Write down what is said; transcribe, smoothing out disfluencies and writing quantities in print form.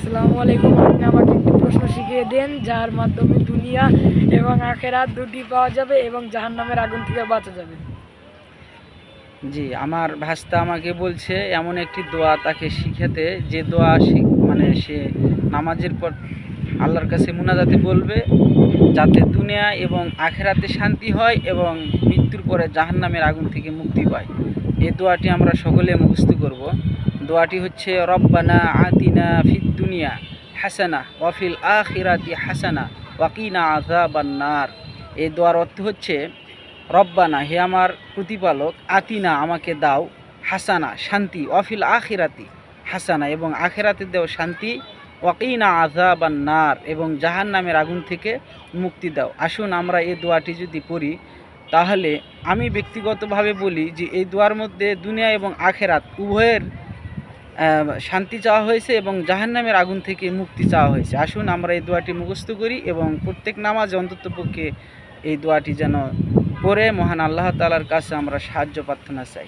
আসসালামু আলাইকুম। আপনি আমাকে একটি প্রশ্ন শিখিয়ে দেন যার মাধ্যমে দুনিয়া এবং আখেরাত দুটি পাওয়া যাবে এবং জাহান্নামের আগুন থেকে বাঁচা যাবে। জি, আমার ভাস্তা আমাকে বলছে এমন একটি দোয়া তাকে শিখাতে, যে দোয়া সে নামাজের পর আল্লাহর কাছে মুনাজাতে বলবে, যাতে দুনিয়া এবং আখেরাতে শান্তি হয় এবং মৃত্যুর পরে জাহান্নামের আগুন থেকে মুক্তি পায়। এই দোয়াটি আমরা সকলে মুখস্থ করব। দোয়াটি হচ্ছে রব্বানা আতিনা ফিদ দুনিয়া হাসানা ওয়া ফিল আখিরাতি হাসানা ওয়া কিনা আযাবান নার। এই দোয়ার অর্থ হচ্ছে, রব্বানা, হে আমার প্রতিপালক, আতিনা, আমাকে দাও, হাসানা, শান্তি, ওয়াফিল আখিরাতি হাসানা, এবং আখেরাতে দেও শান্তি, ওয়াকিনা আযাবান নার, এবং জাহান্নামের আগুন থেকে মুক্তি দাও। আসুন আমরা এই দোয়াটি যদি পড়ি, তাহলে আমি ব্যক্তিগতভাবে বলি যে এই দোয়ার মধ্যে দুনিয়া এবং আখেরাত উভয়ের শান্তি চাওয়া হয়েছে এবং জাহান্নামের আগুন থেকে মুক্তি চাওয়া হয়েছে। আসুন আমরা এই দোয়াটি মুখস্থ করি এবং প্রত্যেক নামাজে অন্ততপক্ষে এই দোয়াটি যেন পড়ে মহান আল্লাহ তাআলার কাছে আমরা সাহায্য প্রার্থনা চাই।